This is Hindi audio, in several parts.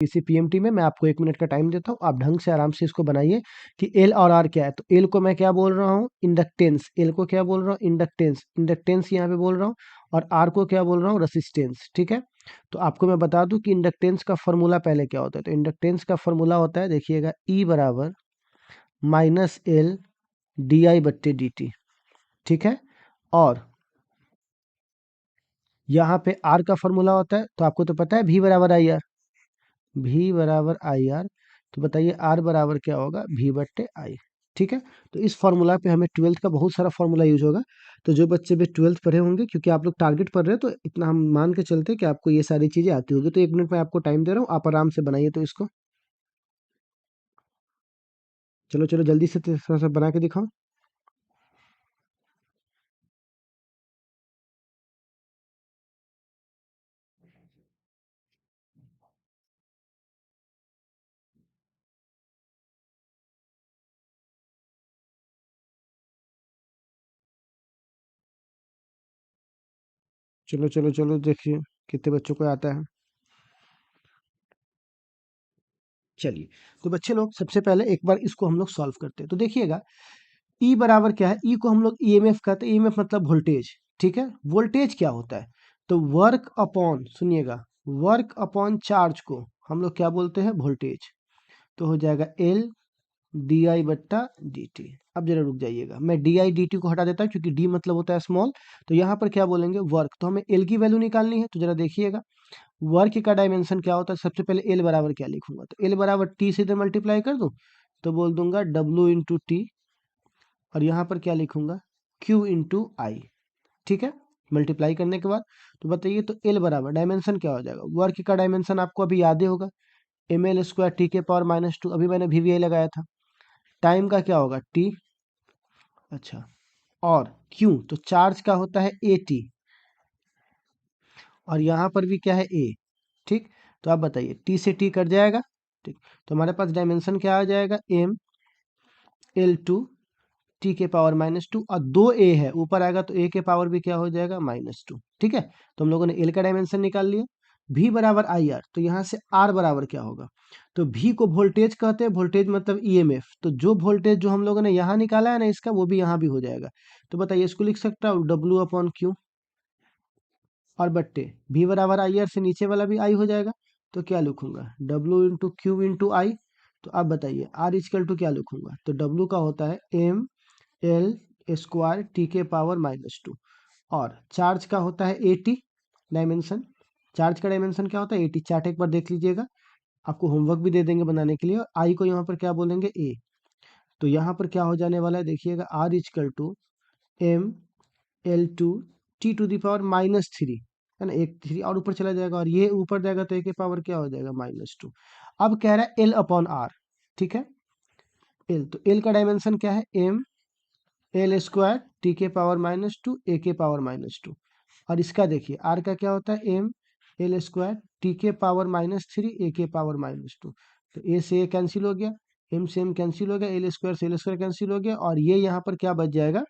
इसी पीएमटी में मैं आपको 1 मिनट का टाइम देता हूँ, आप ढंग से आराम से इसको बनाइए कि एल और आर क्या है। तो एल को मैं क्या बोल रहा हूँ, इंडक्टेंस। एल को क्या बोल रहा हूँ, इंडक्टेंस। इंडक्टेंस यहाँ पे बोल रहा हूँ, और आर को क्या बोल रहा हूँ, रेसिस्टेंस। ठीक है, तो आपको मैं बता दूं कि इंडक्टेंस का फॉर्मूला पहले क्या होता है। तो इंडक्टेंस का फॉर्मूला होता है, देखिएगा, ई बराबर माइनस एल डी आई बट्टे डी टी। ठीक है, और यहाँ पे आर का फॉर्मूला होता है, तो आपको तो पता है वी बराबर आई आर। वी बराबर आई आर, तो बताइए आर बराबर क्या होगा, वी बट्टे आई। ठीक है, तो इस फॉर्मूला पे हमें ट्वेल्थ का बहुत सारा फॉर्मूला यूज होगा। तो जो बच्चे भी ट्वेल्थ पढ़े होंगे, क्योंकि आप लोग टारगेट पढ़ रहे हैं, तो इतना हम मान के चलते हैं कि आपको ये सारी चीज़ें आती होगी। तो 1 मिनट में आपको टाइम दे रहा हूँ, आप आराम से बनाइए तो इसको। चलो चलो जल्दी से थोड़ा सा बना के दिखाओ। चलो चलो चलो, देखिए कितने बच्चों को आता है। चलिए, तो बच्चे लोग सबसे पहले एक बार इसको हम लोग सॉल्व करते हैं। तो देखिएगा, ई बराबर क्या है, ई को हम लोग ईएमएफ कहते हैं। ईएमएफ मतलब वोल्टेज। ठीक है, वोल्टेज क्या होता है, तो वर्क अपॉन, सुनिएगा, वर्क अपॉन चार्ज को हम लोग क्या बोलते हैं, वोल्टेज। तो हो जाएगा एल डी आई बट्टा डी टी। अब जरा रुक जाइएगा, मैं डी आई डी टी को हटा देता हूँ, क्योंकि डी मतलब होता है स्मॉल। तो यहाँ पर क्या बोलेंगे, वर्क। तो हमें एल की वैल्यू निकालनी है, तो जरा देखिएगा वर्क का डायमेंशन क्या होता है। सबसे पहले एल बराबर क्या लिखूंगा, तो एल बराबर टी से इधर मल्टीप्लाई कर दूं, तो बोल दूंगा डब्ल्यू इंटू टी, और यहाँ पर क्या लिखूंगा, क्यू इंटू आई। ठीक है, मल्टीप्लाई करने के बाद तो बताइए, तो एल बराबर डायमेंशन क्या हो जाएगा, वर्क का डायमेंशन आपको अभी याद ही होगा, एम एल स्क्वायर टी के पावर माइनस टू। अभी मैंने वीवीआई लगाया था। टाइम का क्या होगा, टी। अच्छा, और क्यू, तो चार्ज का होता है ए टी, और यहाँ पर भी क्या है, ए। ठीक, तो आप बताइए, टी से टी कट जाएगा। ठीक, तो हमारे पास डायमेंशन क्या आ जाएगा, एम एल टू टी के पावर माइनस टू, और दो ए है ऊपर आएगा, तो ए के पावर भी क्या हो जाएगा, माइनस टू। ठीक है, तो हम लोगों ने एल का डायमेंशन निकाल लिया। भी बराबर आई आर, तो यहाँ से आर बराबर क्या होगा, तो भी को वोल्टेज कहते हैं, वोल्टेज मतलब ईएमएफ। तो जो वोल्टेज जो हम लोगों ने यहाँ निकाला है ना, इसका वो भी यहाँ भी हो जाएगा। तो बताइए, इसको लिख सकता हूँ डब्ल्यू अपॉन क्यू, और बट्टे भी बराबर आई आर से नीचे वाला भी आई हो जाएगा। तो क्या लिखूंगा, डब्ल्यू इंटू क्यू इंटू आई। तो आप बताइए आर इजकल टू क्या लिखूंगा, तो डब्ल्यू का होता है एम एल स्क्वायर टी के पावर माइनस टू, और चार्ज का होता है ए टी डायमेंशन। चार्ज का डायमेंशन क्या होता है, ए टी। चार्ट एक बार देख लीजिएगा, आपको होमवर्क भी दे देंगे बनाने के लिए। और आई को यहाँ पर क्या बोलेंगे, ए। तो यहाँ पर क्या हो जाने वाला है, देखिएगा, R equal to M L two T to the power minus three, है ना, एक थ्री और ऊपर चला जाएगा, और ये ऊपर जाएगा तो ए के पावर क्या हो जाएगा, माइनस टू। अब कह रहा है एल अपॉन आर। ठीक है, एल, तो एल का डायमेंशन क्या है, एम एल स्क्वायर टी के पावर माइनस टू ए के पावर माइनस टू, और इसका देखिए आर का क्या होता है, एम एल स्क्वायर टी के पावर माइनस थ्री ए के पावर माइनस टू। तो ए से ए कैंसिल हो गया, एम से एम कैंसिल हो गया, एल स्क्वायर से एल स्क्वायर कैंसिल हो गया, और ये यहाँ पर क्या बच जाएगा,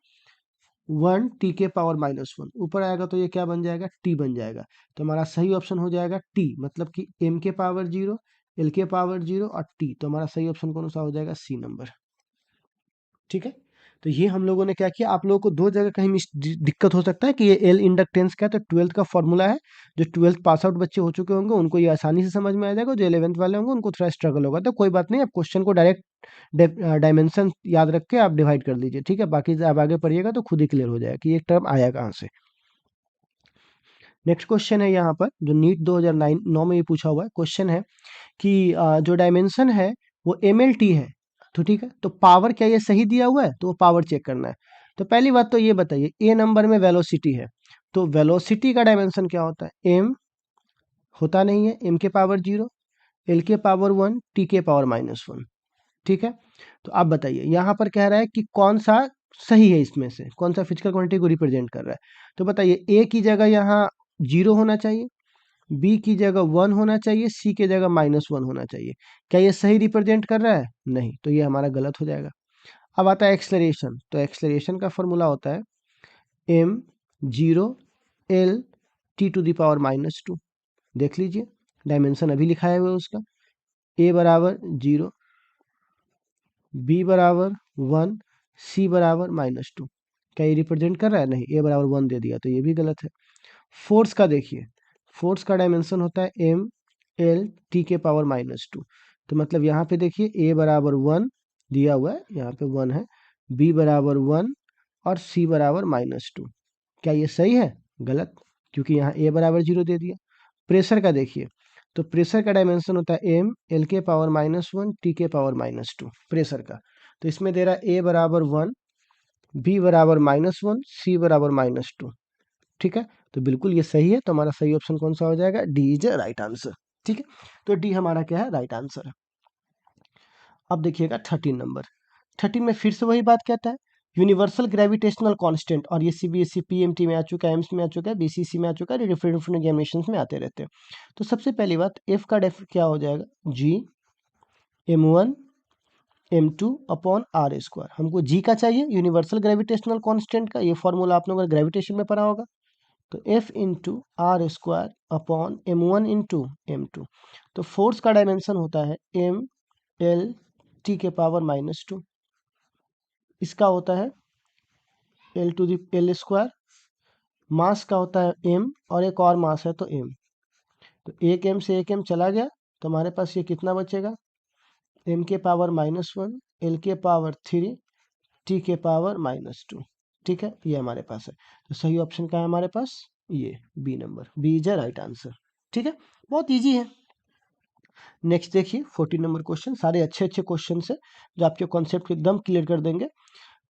वन टी के पावर माइनस वन। ऊपर आएगा तो ये क्या बन जाएगा, टी बन जाएगा। तो हमारा सही ऑप्शन हो जाएगा टी, मतलब कि एम के पावर जीरो, एल के पावर जीरो और टी। तो हमारा सही ऑप्शन कौन सा हो जाएगा, सी नंबर। ठीक है, तो ये हम लोगों ने क्या किया, आप लोगों को दो जगह कहीं दिक्कत हो सकता है कि ये एल इंडक्टेंस क्या है। तो ट्वेल्थ का फॉर्मूला है, जो ट्वेल्थ पास आउट बच्चे हो चुके होंगे उनको ये आसानी से समझ में आ जाएगा, जो 11th वाले होंगे उनको थोड़ा स्ट्रगल होगा। तो कोई बात नहीं, आप क्वेश्चन को डायरेक्ट डायमेंशन याद रख के आप डिवाइड कर लीजिए। ठीक है, बाकी आप आगे पढ़िएगा तो खुद ही क्लियर हो जाएगा कि ये टर्म आया कहाँ से। नेक्स्ट क्वेश्चन है यहाँ पर, जो नीट 2009 में ये पूछा हुआ है क्वेश्चन है कि जो डायमेंशन है वो एम एल टी है। तो ठीक है, तो पावर क्या ये सही दिया हुआ है, तो वो पावर चेक करना है। तो पहली बात तो ये बताइए, ए नंबर में वेलोसिटी है, तो वेलोसिटी का डायमेंशन क्या होता है, एम होता नहीं है, एम के पावर जीरो, एल के पावर वन, टी के पावर माइनस वन। ठीक है, तो आप बताइए यहाँ पर कह रहा है कि कौन सा सही है, इसमें से कौन सा फिजिकल क्वांटिटी को रिप्रेजेंट कर रहा है। तो बताइए, ए की जगह यहाँ जीरो होना चाहिए, बी की जगह वन होना चाहिए, सी की जगह माइनस वन होना चाहिए। क्या ये सही रिप्रेजेंट कर रहा है, नहीं, तो ये हमारा गलत हो जाएगा। अब आता है एक्सलरेशन, तो एक्सलरेशन का फॉर्मूला होता है M zero L T to the power minus two. देख लीजिए, डायमेंशन अभी लिखा है हुआ उसका। ए बराबर 0, बी बराबर 1, सी बराबर -2। क्या ये रिप्रेजेंट कर रहा है? नहीं, ए बराबर 1 दे दिया तो ये भी गलत है। फोर्स का देखिए, फोर्स का डायमेंशन होता है एम एल टी के पावर -2। तो मतलब यहाँ पे देखिए ए बराबर 1 दिया हुआ है, यहाँ पे 1 है, बी बराबर 1 और सी बराबर -2। क्या ये सही है? गलत, क्योंकि यहाँ ए बराबर 0 दे दिया। प्रेशर का देखिए, तो प्रेशर का डायमेंशन होता है एम एल के पावर -1 टी के पावर -2 प्रेशर का। तो इसमें दे रहा है ए बराबर 1, बी बराबर -1, सी बराबर -2। ठीक है, तो बिल्कुल ये सही है। तो हमारा सही ऑप्शन कौन सा हो जाएगा? D is right answer. ठीक है, तो डी हमारा क्या है? राइट आंसर है। अब देखिएगा 13 नंबर। 13 में फिर से वही बात कहता है, यूनिवर्सल ग्रेविटेशनल कांस्टेंट, और ये सीबीएसई पीएमटी में आ चुका है, एम्स में आ चुका है, बीसीसी में आ चुका है, डिफरेंट डिफरेंट एग्जामिनेशन में आते रहते हैं। तो सबसे पहली बात, एफ का डेफ क्या हो जाएगा? G m1 m2 upon R square. हमको जी का चाहिए, यूनिवर्सल ग्रेविटेशनल कांस्टेंट का। ये फॉर्मूला आप लोगों ने ग्रेविटेशन में पढ़ा होगा। तो F into R square upon m1 into m2। तो फोर्स का डायमेंशन होता है एम एल टी के पावर -2। इसका होता है L to the L square. Mass का होता है m, और एक और मास है तो m। तो एक m से एक m चला गया, तो हमारे पास ये कितना बचेगा? m के पावर -1, l के पावर 3, t के पावर -2। ठीक है, ये हमारे पास है। तो सही ऑप्शन क्या है हमारे पास? ये B number, B is a right answer. ठीक है, बहुत इजी है। नेक्स्ट देखिए 14 नंबर क्वेश्चन। सारे अच्छे अच्छे क्वेश्चन है जो आपके कॉन्सेप्ट को एकदम क्लियर कर देंगे।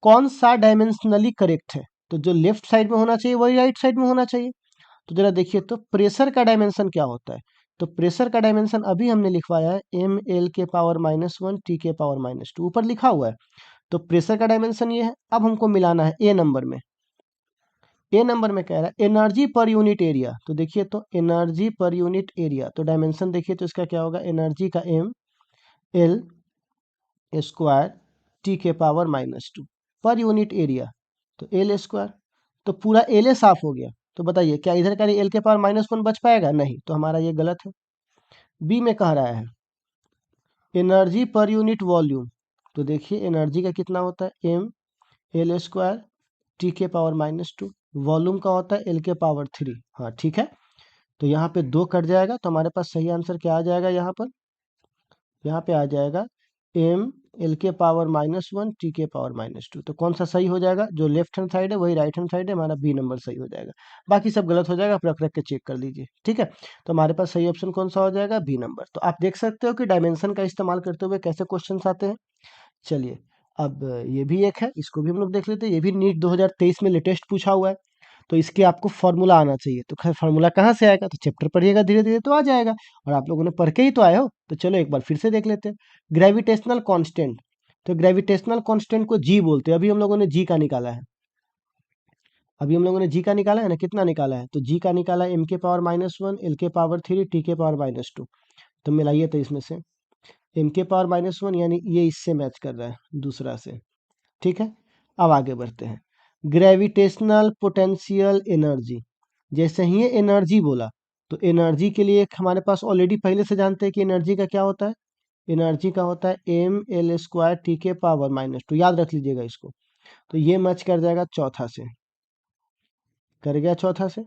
कौन सा डायमेंशनली करेक्ट है? तो जो लेफ्ट साइड में होना चाहिए वही राइट साइड में होना चाहिए। तो जरा देखिए, तो प्रेशर का डायमेंशन क्या होता है? तो प्रेशर का डायमेंशन अभी हमने लिखवाया है एम एल के पावर -1 टी के पावर -2, ऊपर लिखा हुआ है। तो प्रेशर का डायमेंशन ये है। अब हमको मिलाना है ए नंबर में। ए नंबर में कह रहा है एनर्जी पर यूनिट एरिया। तो देखिए, तो एनर्जी पर यूनिट एरिया, तो डायमेंशन देखिए, तो इसका क्या होगा? एनर्जी का एम एल स्क्वायर टी के पावर -2 पर यूनिट एरिया, तो एल स्क्वायर। तो पूरा एल साफ हो गया। तो बताइए, क्या इधर का एल के पावर -1 बच पाएगा? नहीं, तो हमारा ये गलत है। बी में कह रहा है एनर्जी पर यूनिट वॉल्यूम। तो देखिए, एनर्जी का कितना होता है? एम एल स्क्वायर टी के पावर -2। वॉल्यूम का होता है एल के पावर 3। हाँ ठीक है, तो यहाँ पे 2 कट जाएगा, तो हमारे पास सही आंसर क्या आ जाएगा? यहाँ पर, यहाँ पे आ जाएगा एम एल के पावर -1 टी के पावर -2। तो कौन सा सही हो जाएगा? जो लेफ्ट हैंड साइड है वही राइट हैंड साइड है, हमारा बी नंबर सही हो जाएगा। बाकी सब गलत हो जाएगा, आप रख रख के चेक कर लीजिए। ठीक है, तो हमारे पास सही ऑप्शन कौन सा हो जाएगा? B number. तो आप देख सकते हो कि डायमेंशन का इस्तेमाल करते हुए कैसे क्वेश्चन आते हैं। चलिए, अब ये भी एक है, इसको भी हम लोग देख लेते हैं। ये भी नीट 2023 में लेटेस्ट पूछा हुआ है, तो इसके आपको फॉर्मूला आना चाहिए। तो खैर फॉर्मूला कहाँ से आएगा? तो चैप्टर पढ़िएगा धीरे धीरे तो आ जाएगा, और आप लोगों ने पढ़ के ही तो आए हो। तो चलो एक बार फिर से देख लेते हैं। ग्रेविटेशनल कांस्टेंट, तो ग्रेविटेशनल कांस्टेंट को जी बोलते हैं। अभी हम लोगों ने जी का निकाला है, अभी हम लोगों ने जी का निकाला है ना, कितना निकाला है? तो जी का निकाला एम के पावर -1, एल के पावर 3, टी के पावर -2। तो मिलाइए, तो इसमें से एम के पावर -1 यानी ये इससे मैच कर रहा है, दूसरा से। ठीक है, अब आगे बढ़ते हैं। ग्रेविटेशनल पोटेंशियल एनर्जी, जैसे ही ये एनर्जी बोला, तो एनर्जी के लिए एक हमारे पास ऑलरेडी पहले से जानते हैं कि एनर्जी का क्या होता है? एनर्जी का होता है एम एल स्क्वायर टी के पावर -2। याद रख लीजिएगा इसको। तो ये मैच कर जाएगा चौथा से, कर गया चौथा से।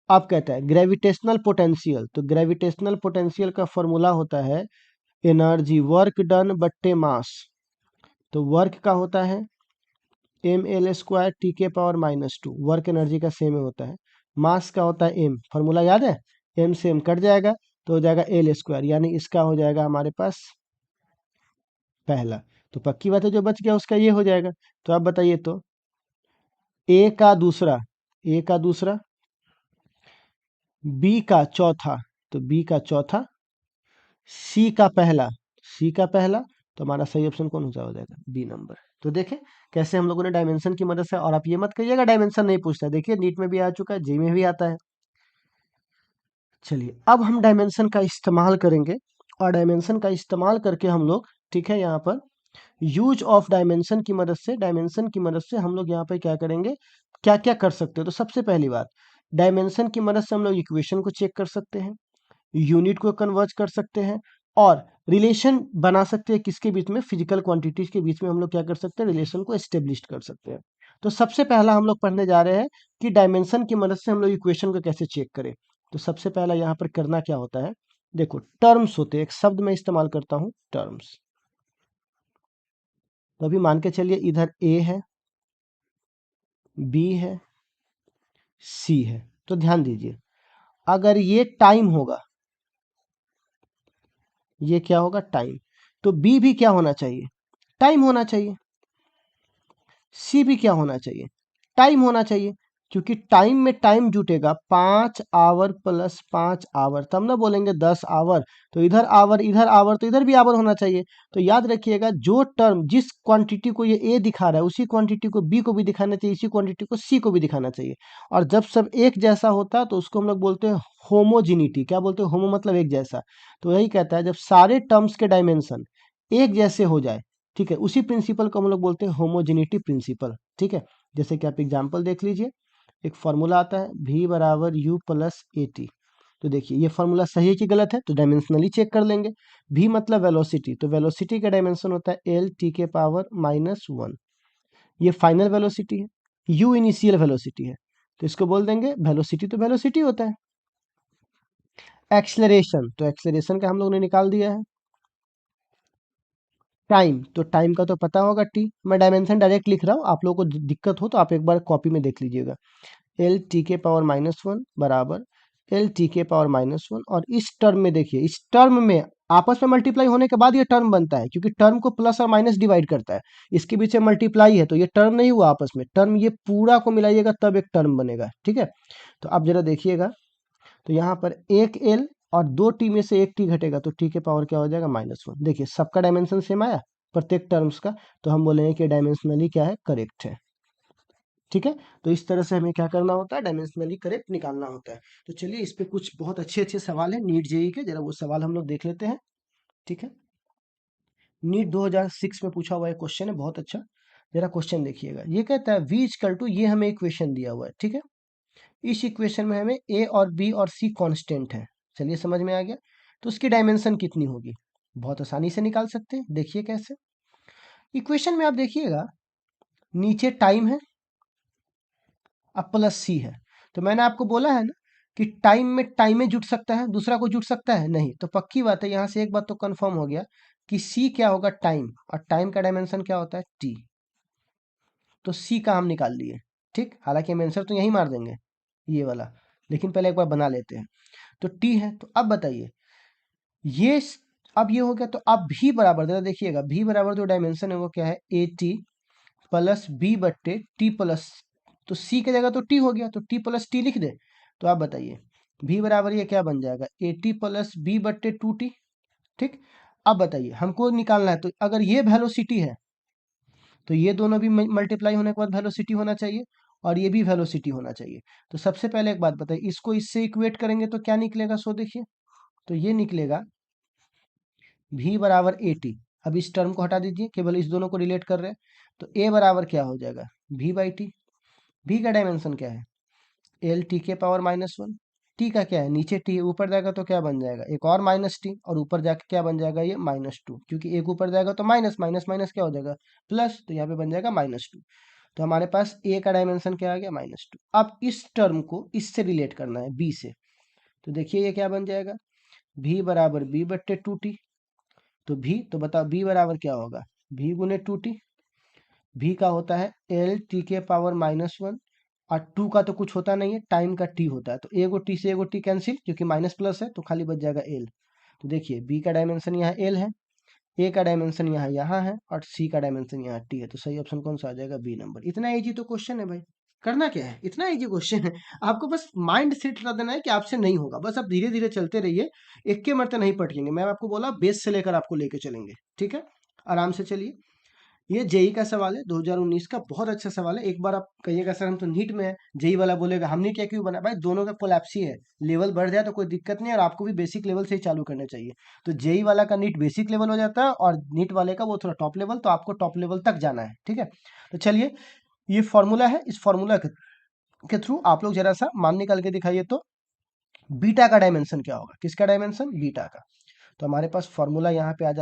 अब कहता है ग्रेविटेशनल पोटेंशियल, तो ग्रेविटेशनल पोटेंशियल का फॉर्मूला होता है एनर्जी वर्क डन बट्टे मास। तो वर्क का होता है एम एल स्क्वायर टी के पावर -2, वर्क एनर्जी का सेम होता है। मास का होता है एम, फॉर्मूला याद है? एम से एम कट जाएगा, तो हो जाएगा एल स्क्वायर, यानी इसका हो जाएगा हमारे पास पहला। तो पक्की बात है, जो बच गया उसका ये हो जाएगा। तो आप बताइए, तो ए का दूसरा, ए का दूसरा, बी का चौथा, तो बी का चौथा, सी का पहला, सी का पहला। तो हमारा सही ऑप्शन कौन सा हो जाएगा? B number. तो देखें कैसे हम लोगों ने डायमेंशन की मदद से, और आप ये मत कहिएगा डायमेंशन नहीं पूछता, देखिए नीट में भी आ चुका है, जी में भी आता है। चलिए, अब हम डायमेंशन का इस्तेमाल करेंगे, और डायमेंशन का इस्तेमाल करके हम लोग, ठीक है, यहाँ पर यूज ऑफ डायमेंशन की मदद से, डायमेंशन की मदद से हम लोग यहाँ पे क्या करेंगे, क्या क्या कर सकते हो। तो सबसे पहली बात, डायमेंशन की मदद से हम लोग इक्वेशन को चेक कर सकते हैं, यूनिट को कन्वर्ज कर सकते हैं, और रिलेशन बना सकते हैं किसके बीच में, फिजिकल क्वांटिटीज के बीच में हम लोग क्या कर सकते हैं, रिलेशन को एस्टेब्लिश कर सकते हैं। तो सबसे पहला हम लोग पढ़ने जा रहे हैं कि डायमेंशन की मदद से हम लोग इक्वेशन को कैसे चेक करें। तो सबसे पहला यहाँ पर करना क्या होता है, देखो टर्म्स होते हैं, एक शब्द मैं इस्तेमाल करता हूँ टर्म्स। तो अभी मान के चलिए इधर ए है, बी है, सी है। तो ध्यान दीजिए, अगर ये टाइम होगा, ये क्या होगा टाइम, तो बी भी क्या होना चाहिए, टाइम होना चाहिए। सी भी क्या होना चाहिए, टाइम होना चाहिए। क्योंकि टाइम में टाइम जुटेगा 5 आवर प्लस 5 आवर, तब ना बोलेंगे 10 आवर। तो इधर आवर तो इधर भी आवर होना चाहिए। तो याद रखिएगा, जो टर्म जिस क्वांटिटी को ये ए दिखा रहा है उसी क्वांटिटी को बी को भी दिखाना चाहिए, इसी क्वांटिटी को सी को भी दिखाना चाहिए। और जब सब एक जैसा होता है तो उसको हम लोग बोलते हैं होमोजिनिटी। क्या बोलते हैं, होमो मतलब एक जैसा। तो यही कहता है जब सारे टर्म्स के डायमेंशन एक जैसे हो जाए, ठीक है, उसी प्रिंसिपल को हम लोग बोलते हैं होमोजेनिटी प्रिंसिपल। ठीक है, जैसे कि आप एग्जांपल देख लीजिए, एक फॉर्मूला आता है v बराबर यू प्लस ए टी। तो देखिए ये फॉर्मूला सही है कि गलत है, तो डायमेंशनली चेक कर लेंगे। v मतलब वेलोसिटी, तो वेलोसिटी का डायमेंशन होता है एल टी के पावर -1। ये फाइनल वेलोसिटी है, u इनिशियल वेलोसिटी है, तो इसको बोल देंगे वेलोसिटी, तो वेलोसिटी होता है। एक्सलरेशन, तो एक्सलरेशन का हम लोगों ने निकाल दिया है। टाइम, तो टाइम का तो पता होगा टी, मैं डायमेंशन डायरेक्ट लिख रहा हूँ, आप लोगों को दिक्कत हो तो आप एक बार कॉपी में देख लीजिएगा। एल टी के पावर -1 बराबर एल टी के पावर -1। और इस टर्म में देखिए, इस टर्म में आपस में मल्टीप्लाई होने के बाद ये टर्म बनता है, क्योंकि टर्म को प्लस और माइनस डिवाइड करता है। इसके पीछे मल्टीप्लाई है, तो ये टर्म नहीं हुआ आपस में, टर्म ये पूरा को मिलाइएगा तब एक टर्म बनेगा। ठीक है, तो आप जरा देखिएगा, तो यहाँ पर एक एल और दो टी में से एक टी घटेगा, तो टी के पावर क्या हो जाएगा -1। देखिए सबका डायमेंशन सेम आया, प्रत्येक टर्म्स का, तो हम बोलेंगे कि डायमेंशनली क्या है, करेक्ट है। ठीक है, तो इस तरह से हमें क्या करना होता है, डायमेंशनली करेक्ट निकालना होता है। तो चलिए इस पे कुछ बहुत अच्छे अच्छे सवाल है नीट जेई के, जरा वो सवाल हम लोग देख लेते हैं। ठीक है, नीट 2006 में पूछा हुआ एक क्वेश्चन है, बहुत अच्छा। जरा क्वेश्चन देखिएगा, ये कहता है v इक्वल टू, ये हमें इक्वेशन दिया हुआ है। ठीक है, इस इक्वेशन में हमें a और b और c कांस्टेंट है। चलिए समझ में आ गया, तो उसकी डायमेंशन कितनी होगी, बहुत आसानी से निकाल सकते हैं। देखिए कैसे, इक्वेशन में आप देखिएगा, नीचे टाइम है, अब प्लस सी है। तो मैंने आपको बोला है ना कि टाइम में टाइम में जुट सकता है, दूसरा को जुट सकता है नहीं, तो पक्की बात है, यहाँ से एक बात तो कंफर्म हो गया कि सी क्या होगा, टाइम, और टाइम का डायमेंशन क्या होता है, टी। तो सी का हम निकाल लिए। ठीक, हालांकि हम आंसर तो यही मार देंगे ये वाला, लेकिन पहले एक बार बना लेते हैं। तो टी है, तो अब बताइए ये अब ये हो गया, तो अब भी बराबर, जरा देखिएगा, भी बराबर जो डायमेंशन है वो क्या है, ए टी प्लस बी बट्टे टी प्लस, तो सी की जगह तो टी हो गया, तो टी प्लस टी लिख दे। तो आप बताइए भी बराबर ये क्या बन जाएगा, ए टी प्लस बी बट्टे 2t। ठीक, अब बताइए हमको निकालना है, तो अगर ये वेलोसिटी है तो ये दोनों भी मल्टीप्लाई होने के बाद वेलोसिटी होना चाहिए, और ये भी वेलोसिटी होना चाहिए। तो सबसे पहले एक बात बताइए, इसको इससे इक्वेट करेंगे तो क्या निकलेगा, सो देखिए, तो ये निकलेगा v बराबर ए टी। अब इस टर्म को हटा दीजिए, केवल इस दोनों को रिलेट कर रहे हैं, तो a बराबर क्या हो जाएगा, v बाई टी। v का डायमेंशन क्या है, एल टी के पावर -1। टी का क्या है, नीचे टी ऊपर जाएगा तो क्या बन जाएगा, एक और माइनस टी, और ऊपर जाके क्या बन जाएगा, ये -2, क्योंकि एक ऊपर जाएगा तो माइनस माइनस माइनस क्या हो जाएगा, प्लस, तो यहाँ पे बन जाएगा -2। तो हमारे पास ए का डायमेंशन क्या आ गया, -2। अब इस टर्म को इससे रिलेट करना है, बी से। तो देखिए ये क्या बन जाएगा, भी बराबर बी बट्टे 2t। तो भी, तो बताओ बी बराबर क्या होगा, भी गुने 2t। भी का होता है एल टी के पावर -1, और 2 का तो कुछ होता नहीं है, टाइम का टी होता है, तो एगो टी से एगो टी कैंसिल, क्योंकि माइनस प्लस है, तो खाली बच जाएगा एल। तो देखिए बी का डायमेंशन यहाँ एल है, ए का डायमेंशन यहाँ है, और सी का डायमेंशन यहाँ टी है। तो सही ऑप्शन कौन सा आ जाएगा, बी नंबर। इतना इजी तो क्वेश्चन है भाई, करना क्या है, इतना इजी क्वेश्चन है। आपको बस माइंड सेट कर देना है कि आपसे नहीं होगा, बस आप धीरे धीरे चलते रहिए, एक के मरते नहीं पटेंगे। मैं आपको बोला बेस से लेकर आपको लेके चलेंगे। ठीक है, आराम से चलिए। ये जेई का सवाल है, 2019 का, बहुत अच्छा सवाल है। एक बार आप कहिएगा सर हम तो नीट में है, जेई वाला बोलेगा हमने क्या क्यों बना, भाई दोनों का कोलैप्स ही है। लेवल बढ़ जाए तो कोई दिक्कत नहीं है, और आपको भी बेसिक लेवल से ही चालू करना चाहिए। तो जेई वाला का नीट बेसिक लेवल हो जाता है, और नीट वाले का वो थोड़ा टॉप लेवल, तो आपको टॉप लेवल तक जाना है। ठीक है, तो चलिए, ये फॉर्मूला है, इस फॉर्मूला के थ्रू आप लोग जरा सा मान निकाल के दिखाइए, तो बीटा का डायमेंशन क्या होगा, किसका डायमेंशन, बीटा का। तो हमारे पास फॉर्मूला यहाँ पे आ जाता